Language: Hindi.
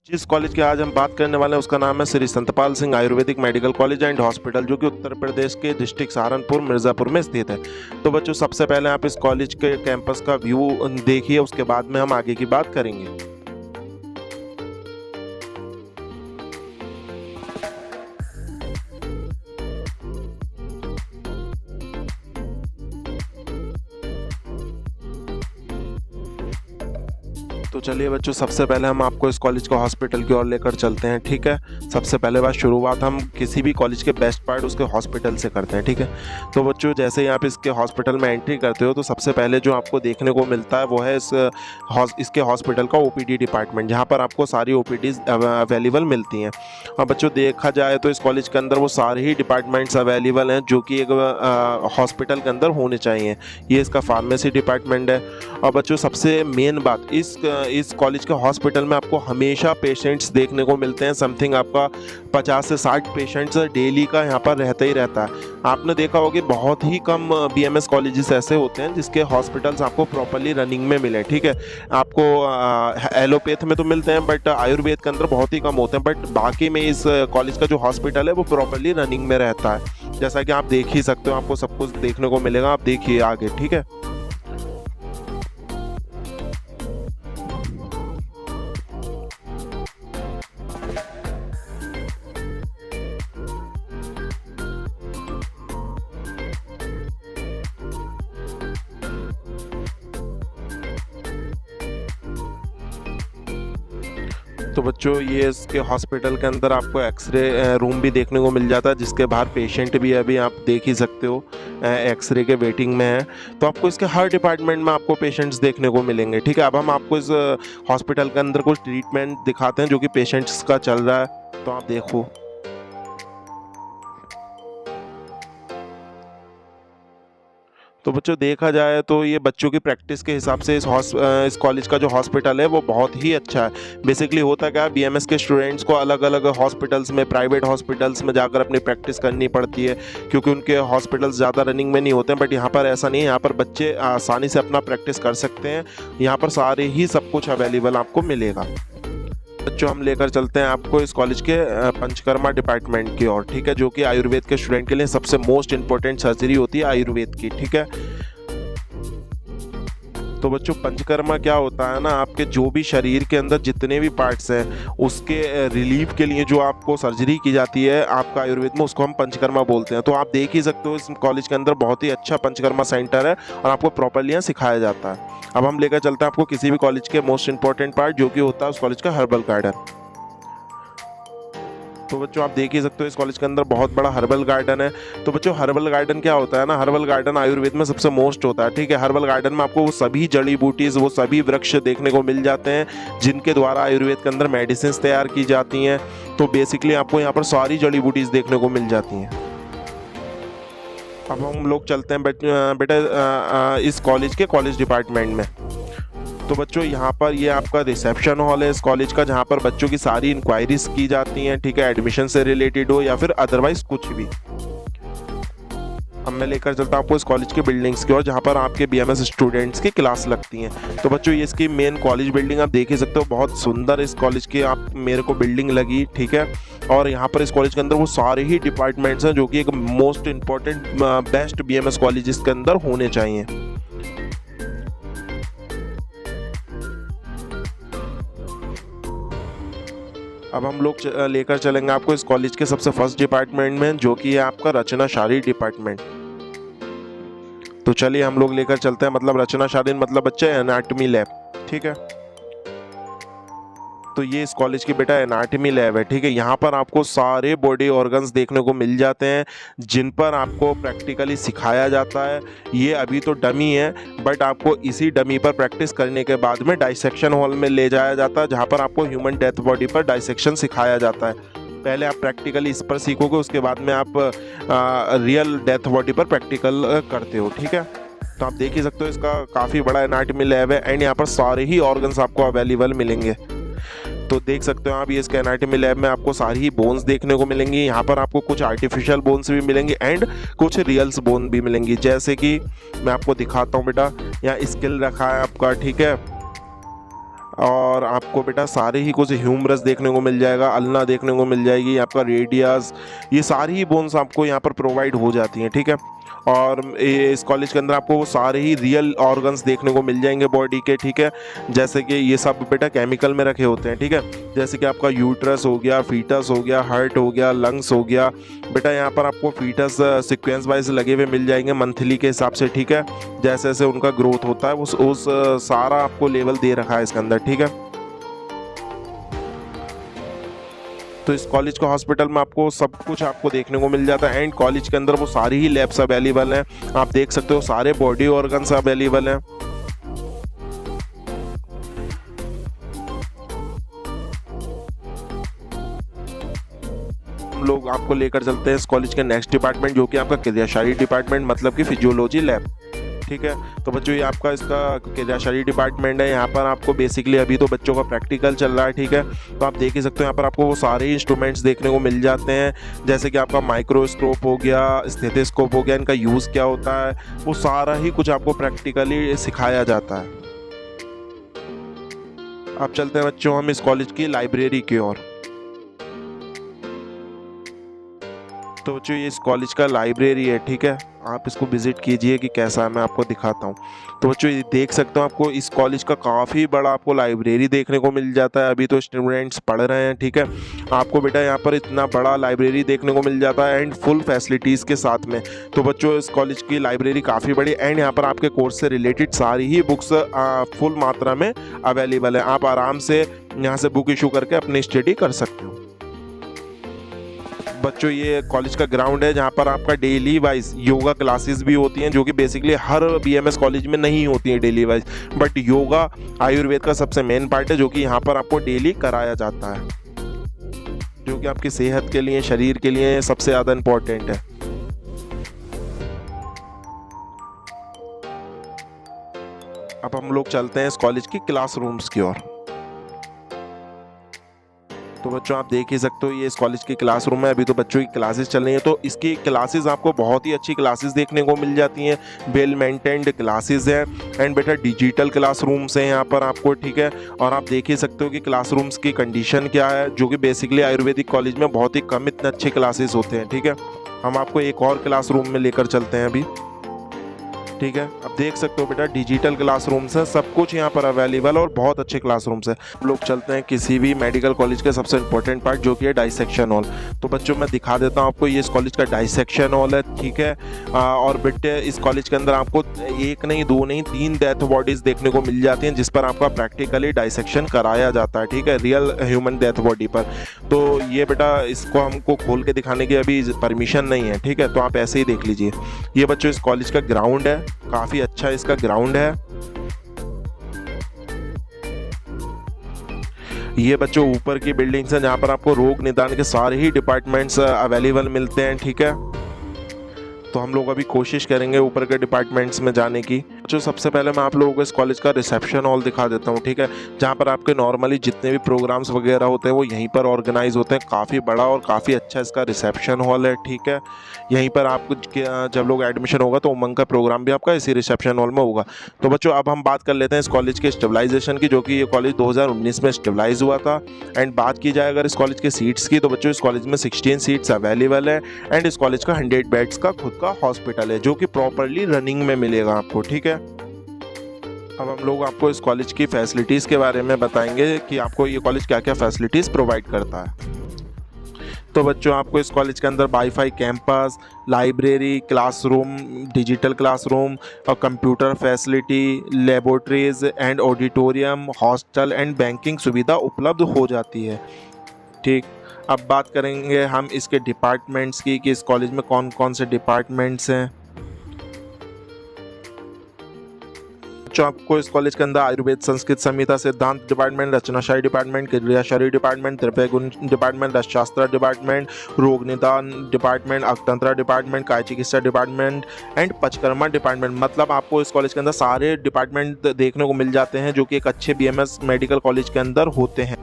जिस कॉलेज की आज हम बात करने वाले हैं उसका नाम है Shri Santpal Singh Ayurvedic medical college and hospital, जो कि उत्तर प्रदेश के डिस्ट्रिक्ट सहारनपुर मिर्ज़ापुर में स्थित है। तो बच्चों, सबसे पहले आप इस कॉलेज के कैंपस का व्यू देखिए, उसके बाद में हम आगे की बात करेंगे। तो चलिए बच्चों, सबसे पहले हम आपको इस कॉलेज को हॉस्पिटल की ओर लेकर चलते हैं। ठीक है, सबसे पहले बात शुरुआत हम किसी भी कॉलेज के बेस्ट पार्ट उसके हॉस्पिटल से करते हैं। ठीक है, तो बच्चों जैसे ही आप इसके हॉस्पिटल में एंट्री करते हो तो सबसे पहले जो आपको देखने को मिलता है वो है इसके हॉस्पिटल का ओपीडी डिपार्टमेंट, जहाँ पर आपको सारी ओपीडीज अवेलेबल मिलती हैं। और बच्चों देखा जाए तो इस कॉलेज के अंदर वो सारे ही डिपार्टमेंट्स अवेलेबल हैं जो कि एक हॉस्पिटल के अंदर होने चाहिए। ये इसका फार्मेसी डिपार्टमेंट है। और बच्चों सबसे मेन बात, इस कॉलेज के हॉस्पिटल में आपको हमेशा पेशेंट्स देखने को मिलते हैं। समथिंग आपका 50 से 60 पेशेंट्स डेली का यहाँ पर रहता ही रहता है। आपने देखा होगा कि बहुत ही कम बीएमएस कॉलेजेस ऐसे होते हैं जिसके हॉस्पिटल्स आपको प्रॉपरली रनिंग में मिले। ठीक है, आपको एलोपैथ में तो मिलते हैं बट आयुर्वेद के अंदर बहुत ही कम होते हैं, बट बाकी में इस कॉलेज का जो हॉस्पिटल है वो प्रॉपरली रनिंग में रहता है। जैसा कि आप देख ही सकते हो, आपको सब कुछ देखने को मिलेगा। आप देखिए आगे। ठीक है, तो बच्चों ये इसके हॉस्पिटल के अंदर आपको एक्सरे रूम भी देखने को मिल जाता है, जिसके बाहर पेशेंट भी अभी आप देख ही सकते हो एक्सरे के वेटिंग में है। तो आपको इसके हर डिपार्टमेंट में आपको पेशेंट्स देखने को मिलेंगे। ठीक है, अब हम आपको इस हॉस्पिटल के अंदर कुछ ट्रीटमेंट दिखाते हैं जो कि पेशेंट्स का चल रहा है, तो आप देखो। तो बच्चों देखा जाए तो ये बच्चों की प्रैक्टिस के हिसाब से इस कॉलेज का जो हॉस्पिटल है वो बहुत ही अच्छा है। बेसिकली होता क्या है, बीएमएस के स्टूडेंट्स को अलग अलग हॉस्पिटल्स में, प्राइवेट हॉस्पिटल्स में जाकर अपनी प्रैक्टिस करनी पड़ती है क्योंकि उनके हॉस्पिटल्स ज़्यादा रनिंग में नहीं होते हैं। बट यहाँ पर ऐसा नहीं है, यहाँ पर बच्चे आसानी से अपना प्रैक्टिस कर सकते हैं। यहाँ पर सारे ही सब कुछ अवेलेबल आपको मिलेगा। बच्चों हम लेकर चलते हैं आपको इस कॉलेज के पंचकर्मा डिपार्टमेंट की ओर। ठीक है, जो कि आयुर्वेद के स्टूडेंट के लिए सबसे मोस्ट इंपॉर्टेंट सर्जरी होती है आयुर्वेद की। ठीक है, तो बच्चों पंचकर्मा क्या होता है ना, आपके जो भी शरीर के अंदर जितने भी पार्ट्स हैं उसके रिलीफ के लिए जो आपको सर्जरी की जाती है आपका आयुर्वेद में, उसको हम पंचकर्मा बोलते हैं। तो आप देख ही सकते हो इस कॉलेज के अंदर बहुत ही अच्छा पंचकर्मा सेंटर है और आपको प्रॉपरली यहाँ सिखाया जाता है। अब हम लेकर चलते हैं आपको किसी भी कॉलेज के मोस्ट इंपॉर्टेंट पार्ट, जो कि होता है उस कॉलेज का हर्बल गार्डन। तो बच्चों आप देख ही सकते हो इस कॉलेज के अंदर बहुत बड़ा हर्बल गार्डन है। तो बच्चों हर्बल गार्डन क्या होता है ना, हर्बल गार्डन आयुर्वेद में सबसे मोस्ट होता है। ठीक है, हर्बल गार्डन में आपको वो सभी जड़ी बूटीज, वो सभी वृक्ष देखने को मिल जाते हैं जिनके द्वारा आयुर्वेद के अंदर मेडिसिन तैयार की जाती हैं। तो बेसिकली आपको यहाँ पर सारी जड़ी बूटीज देखने को मिल जाती हैं। अब हम लोग चलते हैं बेटा इस कॉलेज के कॉलेज डिपार्टमेंट में। तो बच्चों यहाँ पर ये आपका रिसेप्शन हॉल है इस कॉलेज का, जहाँ पर बच्चों की सारी इंक्वायरीज की जाती हैं। ठीक है, एडमिशन से रिलेटेड हो या फिर अदरवाइज कुछ भी। अब मैं लेकर चलता हूँ आपको इस कॉलेज के बिल्डिंग्स की ओर, जहाँ पर आपके बीएमएस स्टूडेंट्स की क्लास लगती हैं। तो बच्चों ये इसकी मेन कॉलेज बिल्डिंग आप देख ही सकते हो, बहुत सुंदर इस कॉलेज की आप मेरे को बिल्डिंग लगी। ठीक है, और यहाँ पर इस कॉलेज के अंदर वो सारे ही डिपार्टमेंट्स हैं जो कि एक most important best BMS college इसके अंदर होने चाहिए। अब हम लोग लेकर चलेंगे आपको इस कॉलेज के सबसे फर्स्ट डिपार्टमेंट में, जो कि है आपका रचनाशास्त्री डिपार्टमेंट। तो चलिए हम लोग लेकर चलते हैं, मतलब रचनाशास्त्री मतलब बच्चे एनाटॉमी लैब। ठीक है, तो ये इस कॉलेज की बेटा एनाटॉमी लैब है। ठीक है, यहाँ पर आपको सारे बॉडी ऑर्गन्स देखने को मिल जाते हैं जिन पर आपको प्रैक्टिकली सिखाया जाता है। ये अभी तो डमी है, बट आपको इसी डमी पर प्रैक्टिस करने के बाद में डाइसेक्शन हॉल में ले जाया जाता है, जहाँ पर आपको ह्यूमन डेथ बॉडी पर डाइसेक्शन सिखाया जाता है। पहले आप प्रैक्टिकली इस पर सीखोगे, उसके बाद में आप रियल डेथ बॉडी पर प्रैक्टिकल करते हो। ठीक है, तो आप देख ही सकते हो इसका काफ़ी बड़ा एनाटॉमी लैब है एंड यहाँ पर सारे ही ऑर्गन्स आपको अवेलेबल मिलेंगे। तो देख सकते हो आप, ये इसके एनाटॉमी लैब में आपको सारी ही बोन्स देखने को मिलेंगी। यहाँ पर आपको कुछ आर्टिफिशियल बोन्स भी मिलेंगी एंड कुछ रियल्स बोन भी मिलेंगी, जैसे कि मैं आपको दिखाता हूँ बेटा। यहाँ स्केल रखा है आपका। ठीक है, और आपको बेटा सारे ही कुछ ह्यूमरस देखने को मिल जाएगा, अल्ना देखने को मिल जाएगी, आपका रेडियस, ये सारी ही बोन्स आपको यहाँ पर प्रोवाइड हो जाती हैं, ठीक है। और इस कॉलेज के अंदर आपको वो सारे ही रियल ऑर्गन्स देखने को मिल जाएंगे बॉडी के, ठीक है। जैसे कि ये सब बेटा केमिकल में रखे होते हैं, ठीक है। जैसे कि आपका यूट्रस हो गया, फीटस हो गया, हार्ट हो गया, लंग्स हो गया। बेटा यहाँ पर आपको फीटस सीक्वेंस वाइज लगे हुए मिल जाएंगे मंथली के हिसाब से, ठीक है। जैसे जैसे उनका ग्रोथ होता है उस सारा आपको लेवल दे रखा है इसके अंदर, ठीक है। तो इस कॉलेज का हॉस्पिटल में आपको सब कुछ आपको देखने को मिल जाता है। एंड कॉलेज के अंदर वो सारी ही लैब्स अवेलेबल हैं, आप देख सकते हो सारे बॉडी ऑर्गन्स अवेलेबल हैं। हम लोग आपको लेकर चलते हैं इस कॉलेज के नेक्स्ट डिपार्टमेंट, जो कि आपका क्रियाशारी डिपार्टमेंट, मतलब कि फिजियोलॉजी लैब, ठीक है। तो बच्चों ये आपका इसका क्रियाशारी डिपार्टमेंट है। यहाँ पर आपको बेसिकली अभी तो बच्चों का प्रैक्टिकल चल रहा है, ठीक है। तो आप देख ही सकते हो यहाँ पर आपको वो सारे इंस्ट्रूमेंट्स देखने को मिल जाते हैं, जैसे कि आपका माइक्रोस्कोप हो गया, स्टेथोस्कोप हो गया, इनका यूज़ क्या होता है, वो सारा ही कुछ आपको प्रैक्टिकली सिखाया जाता है। अब चलते हैं बच्चों हम इस कॉलेज की लाइब्रेरी की ओर। तो बच्चों ये इस कॉलेज का लाइब्रेरी है, ठीक है। आप इसको विजिट कीजिए कि कैसा है, मैं आपको दिखाता हूँ। तो बच्चों ये देख सकते हो आपको इस कॉलेज का काफ़ी बड़ा आपको लाइब्रेरी देखने को मिल जाता है। अभी तो स्टूडेंट्स पढ़ रहे हैं, ठीक है। आपको बेटा यहाँ पर इतना बड़ा लाइब्रेरी देखने को मिल जाता है एंड फुल फैसिलिटीज़ के साथ में। तो बच्चों इस कॉलेज की लाइब्रेरी काफ़ी बड़ी एंड यहाँ पर आपके कोर्स से रिलेटेड सारी ही बुक्स फुल मात्रा में अवेलेबल है। आप आराम से यहाँ से बुक इशू करके अपनी स्टडी कर सकते हो। बच्चों ये कॉलेज का ग्राउंड है जहाँ पर आपका डेली वाइज योगा क्लासेस भी होती हैं, जो कि बेसिकली हर बीएमएस कॉलेज में नहीं होती हैं daily wise, but yoga Ayurveda का सबसे मेन पार्ट है, जो कि यहाँ पर आपको डेली कराया जाता है, जो कि आपकी सेहत के लिए, शरीर के लिए सबसे ज़्यादा इम्पोर्टेंट है। अब हम लोग चलते हैं इस कॉलेज की क्लासरूम्स की ओर। तो बच्चों आप देख ही सकते हो ये इस कॉलेज की क्लासरूम है। अभी तो बच्चों की क्लासेस चल रही हैं, तो इसकी क्लासेस आपको बहुत ही अच्छी क्लासेस देखने को मिल जाती हैं, वेल मेंटेन्ड क्लासेस हैं एंड बेटा डिजिटल क्लासरूम्स हैं यहाँ पर आपको, ठीक है। और आप देख ही सकते हो कि क्लासरूम्स की कंडीशन क्या है, जो कि बेसिकली आयुर्वेदिक कॉलेज में बहुत ही कम इतने अच्छे क्लासेस होते हैं, ठीक है। हम आपको एक और क्लासरूम में लेकर चलते हैं अभी, ठीक है। अब देख सकते हो बेटा डिजिटल क्लासरूम्स हैं, सब कुछ यहाँ पर अवेलेबल और बहुत अच्छे क्लासरूम्स हैं। लोग चलते हैं किसी भी मेडिकल कॉलेज के सबसे इंपॉर्टेंट पार्ट, जो कि है डाइसेक्शन हॉल। तो बच्चों मैं दिखा देता हूँ आपको, ये इस कॉलेज का डाइसेक्शन हॉल है, ठीक है। और बेटे इस कॉलेज के अंदर आपको एक नहीं, दो नहीं, 3 डेथ बॉडीज देखने को मिल जाती हैं, जिस पर आपका प्रैक्टिकली डाइसेक्शन कराया जाता है, ठीक है, रियल ह्यूमन डेथ बॉडी पर। तो ये बेटा इसको हमको खोल के दिखाने की अभी परमिशन नहीं है, ठीक है, तो आप ऐसे ही देख लीजिए। ये बच्चों इस कॉलेज का ग्राउंड है, काफी अच्छा इसका ग्राउंड है। ये बच्चों ऊपर की बिल्डिंग्स हैं जहां पर आपको रोग निदान के सारे ही डिपार्टमेंट्स अवेलेबल मिलते हैं, ठीक है। तो हम लोग अभी कोशिश करेंगे ऊपर के डिपार्टमेंट्स में जाने की। जो सबसे पहले मैं आप लोगों को इस कॉलेज का रिसेप्शन हॉल दिखा देता हूँ, ठीक है, जहाँ पर आपके नॉर्मली जितने भी प्रोग्राम्स वगैरह होते हैं वो यहीं पर ऑर्गेनाइज होते हैं। काफ़ी बड़ा और काफ़ी अच्छा इसका रिसेप्शन हॉल है, ठीक है। यहीं पर आपको जब लोग एडमिशन होगा तो उमंग का प्रोग्राम भी आपका इसी रिसेप्शन हॉल में होगा। तो बच्चों अब हम बात कर लेते हैं इस कॉलेज के स्टेबलाइजेशन की, जो कि ये कॉलेज 2019 में स्टेबलाइज हुआ था। एंड बात की जाए अगर इस कॉलेज के सीट्स की, तो बच्चों इस कॉलेज में 16 सीट्स अवेलेबल है एंड इस कॉलेज का 100 बेड्स का खुद का हॉस्पिटल है, जो कि प्रॉपरली रनिंग में मिलेगा आपको, ठीक है। अब हम लोग आपको इस कॉलेज की फैसिलिटीज़ के बारे में बताएंगे कि आपको ये कॉलेज क्या क्या फैसिलिटीज़ प्रोवाइड करता है। तो बच्चों आपको इस कॉलेज के अंदर WiFi campus, library, classroom, digital classroom और computer facility, laboratories and auditorium, hostel and banking सुविधा उपलब्ध हो जाती है, ठीक। अब बात करेंगे हम इसके डिपार्टमेंट्स की कि इस कॉलेज में कौन कौन से डिपार्टमेंट्स हैं। जो आपको इस कॉलेज के अंदर आयुर्वेद, संस्कृत, संहिता, सिद्धांत डिपार्टमेंट, रचनाशाही डिपार्टमेंट, क्रियाशारी डिपार्टमेंट, द्रव्य गुण डिपार्टमेंट, रसशास्त्र डिपार्टमेंट, रोग निदान डिपार्टमेंट, अकतंत्र डिपार्टमेंट, काय चिकित्सा डिपार्टमेंट एंड पंचकर्मा डिपार्टमेंट, मतलब आपको इस कॉलेज के अंदर सारे डिपार्टमेंट देखने को मिल जाते हैं, जो कि एक अच्छे बीएमएस मेडिकल कॉलेज के अंदर होते हैं।